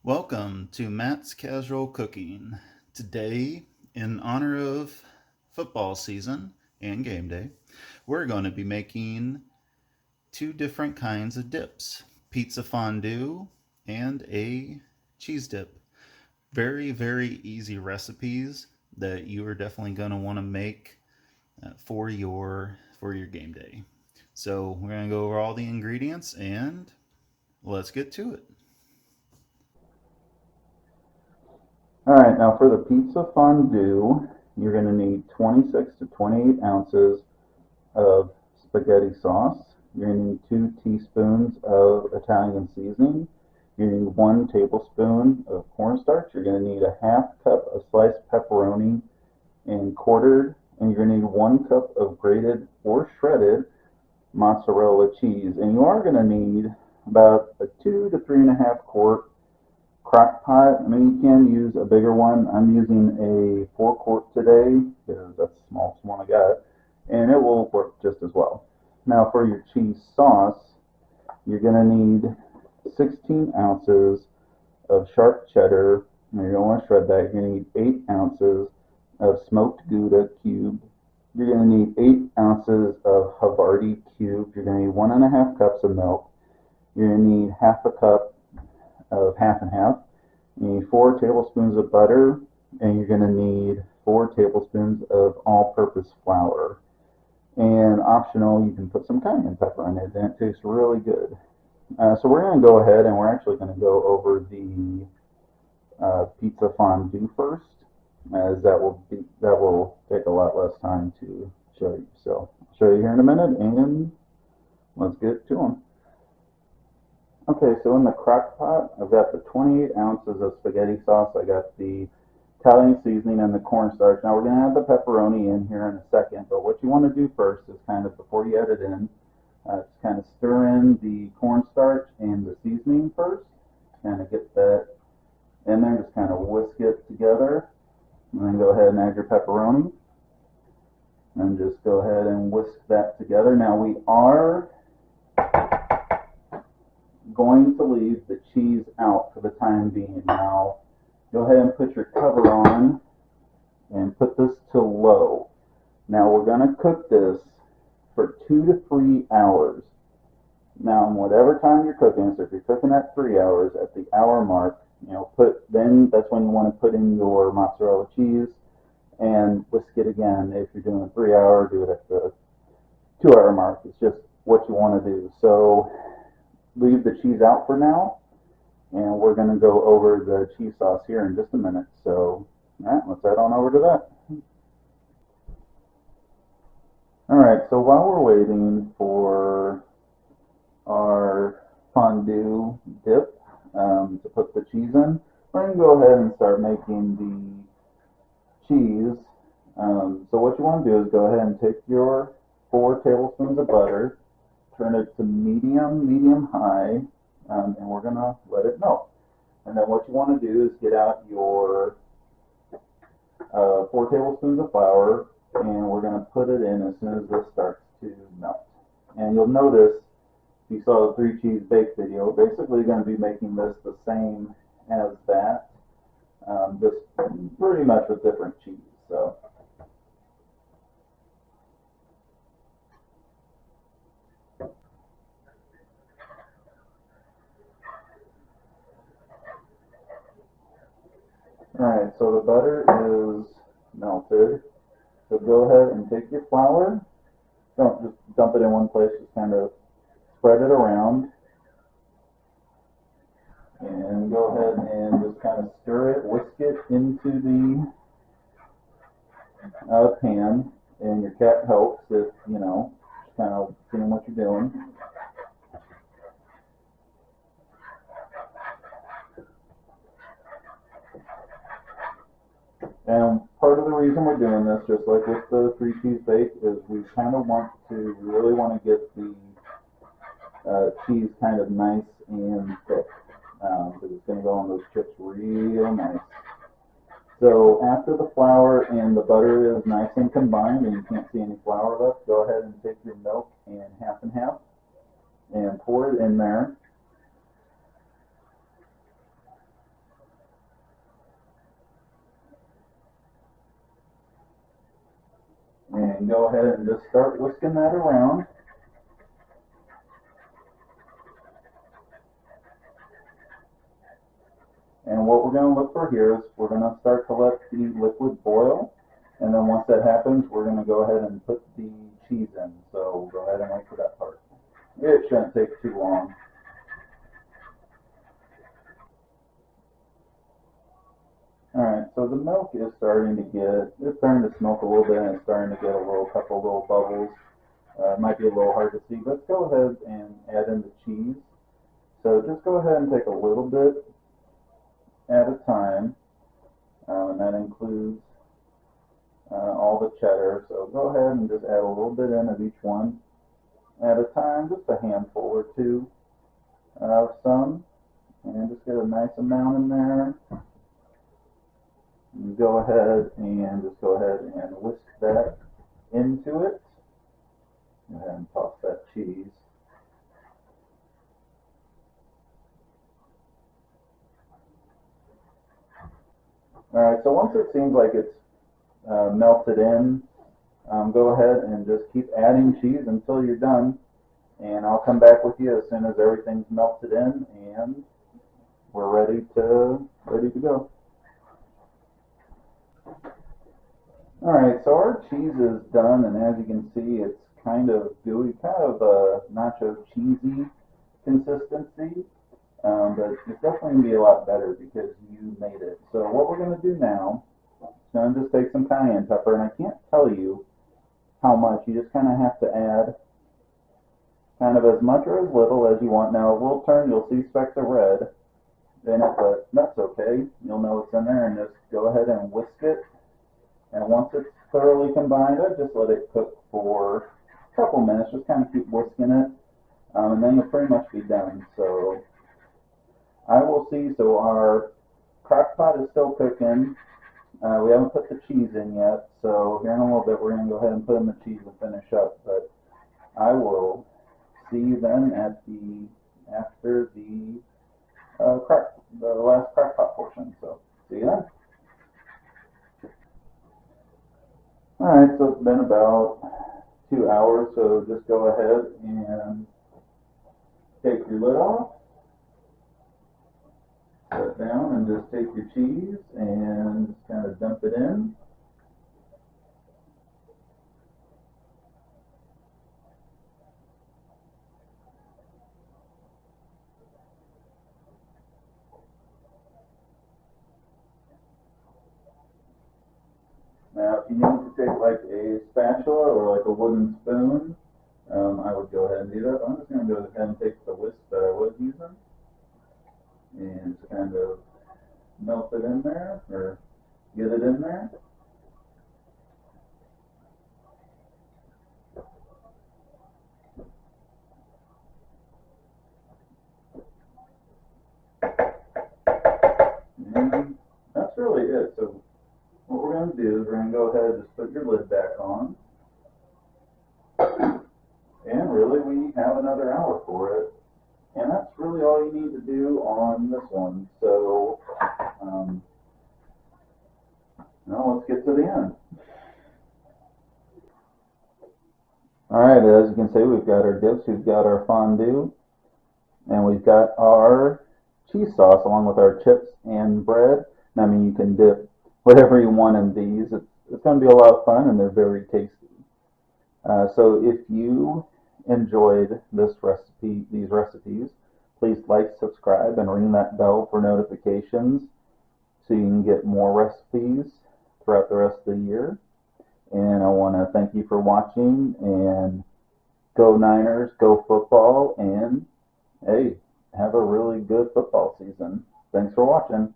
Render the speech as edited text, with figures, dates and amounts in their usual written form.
Welcome to Matt's Casual Cooking. Today, in honor of football season and game day, we're going to be making two different kinds of dips: pizza fondue and a cheese dip. Very, very easy recipes that you are definitely going to want to make for your game day. So, we're going to go over all the ingredients and let's get to it. Alright, now for the pizza fondue, you're going to need 26 to 28 ounces of spaghetti sauce. You're going to need 2 teaspoons of Italian seasoning. You're going to need 1 tablespoon of cornstarch. You're going to need a half cup of sliced pepperoni and quartered. And you're going to need 1 cup of grated or shredded mozzarella cheese. And you are going to need about a 2 to 3.5 quart crock pot. I mean, you can use a bigger one. I'm using a 4-quart today because that's the smallest one I got, and it will work just as well. Now for your cheese sauce, you're going to need 16 ounces of sharp cheddar. Now you're going to want to shred that. You're going to need 8 ounces of smoked Gouda cubed. You're going to need 8 ounces of Havarti cubed. You're going to need 1.5 cups of milk. You're going to need half a cup of half and half. You need 4 tablespoons of butter, and you're going to need 4 tablespoons of all-purpose flour. And optional, you can put some cayenne pepper in it, and it tastes really good. So we're going to go ahead, and we're actually going to go over the pizza fondue first, as that will take a lot less time to show you. So I'll show you here in a minute, and let's get to them. Okay, so in the crock pot, I've got the 28 ounces of spaghetti sauce. I got the Italian seasoning and the cornstarch. Now we're going to add the pepperoni in here in a second, but what you want to do first is kind of, before you add it in, just kind of stir in the cornstarch and the seasoning first. Kind of get that in there, just kind of whisk it together. And then go ahead and add your pepperoni. And just go ahead and whisk that together. Now we are going to leave the cheese out for the time being. Now go ahead and put your cover on and put this to low. Now we're going to cook this for 2 to 3 hours. Now whatever time you're cooking, so if you're cooking at 3 hours, at the hour mark, then that's when you want to put in your mozzarella cheese and whisk it again. If you're doing a 3 hour, do it at the 2 hour mark. It's just what you want to do. So leave the cheese out for now, and we're going to go over the cheese sauce here in just a minute. So, alright, let's head on over to that. Alright, so while we're waiting for our fondue dip to put the cheese in, we're going to go ahead and start making the cheese. So what you want to do is go ahead and take your 4 tablespoons of butter, turn it to medium high, and we're going to let it melt. And then what you want to do is get out your 4 tablespoons of flour, and we're going to put it in as soon as this starts to melt. And you'll notice, if you saw the 3 cheese bake video, basically going to be making this the same as that, just pretty much with different cheese. So. Alright, so the butter is melted. So go ahead and take your flour. Don't just dump it in one place, just kind of spread it around. And go ahead and just kind of stir it, whisk it into the pan. And your cat helps if, just kind of seeing what you're doing. And part of the reason we're doing this, just like with the 3 cheese bake, is we kind of really want to get the cheese kind of nice and thick, because it's going to go on those chips real nice. So after the flour and the butter is nice and combined and you can't see any flour left, go ahead and take your milk and half and pour it in there. and go ahead and just start whisking that around. And what we're going to look for here is we're going to start to let the liquid boil. And then once that happens, we're going to go ahead and put the cheese in. So go ahead and wait for that part. It shouldn't take too long. Alright, so the milk is starting to smoke a little bit, and it's starting to get a couple little bubbles. It might be a little hard to see, but let's go ahead and add in the cheese. So just go ahead and take a little bit at a time, and that includes all the cheddar. So go ahead and just add a little bit in of each one at a time, just a handful or two of some, and just get a nice amount in there. And go ahead and whisk that into it. Go ahead and toss that cheese. Alright, so once it seems like it's melted in, go ahead and just keep adding cheese until you're done. And I'll come back with you as soon as everything's melted in and we're ready to go. Alright, so our cheese is done, and as you can see, it's kind of gooey, kind of a nacho cheesy consistency. But it's definitely going to be a lot better because you made it. So what we're going to do now is going to just take some cayenne pepper, and I can't tell you how much. You just kind of have to add kind of as much or as little as you want. Now it will turn, you'll see specks of red in it, but that's okay. You'll know it's in there, and just go ahead and whisk it. And once it's thoroughly combined, I just let it cook for a couple minutes. Just kind of keep whisking it, and then you'll pretty much be done. So I will see. So our crock pot is still cooking. We haven't put the cheese in yet. So here in a little bit, we're going to go ahead and put in the cheese and finish up. But I will see you then after the last crock pot portion. So see you then. Alright, so it's been about 2 hours, so just go ahead and take your lid off, set it down, and just take your cheese and just kind of dump it in. Now, if you need to take like a spatula or like a wooden spoon, I would go ahead and do that. I'm just going to go ahead and take the whisk that I was using and just kind of melt it in there, or get it in there. And that's really it. So what we're going to do is we're going to go ahead and just put your lid back on. And really, we have another hour for it. And that's really all you need to do on this one. So, now let's get to the end. Alright, as you can see, we've got our dips, we've got our fondue, and we've got our cheese sauce along with our chips and bread. And I mean, you can dip whatever you want in these. It's going to be a lot of fun, and they're very tasty. So if you enjoyed these recipes, please like, subscribe, and ring that bell for notifications so you can get more recipes throughout the rest of the year. And I want to thank you for watching, and go Niners, go football, and hey, have a really good football season. Thanks for watching.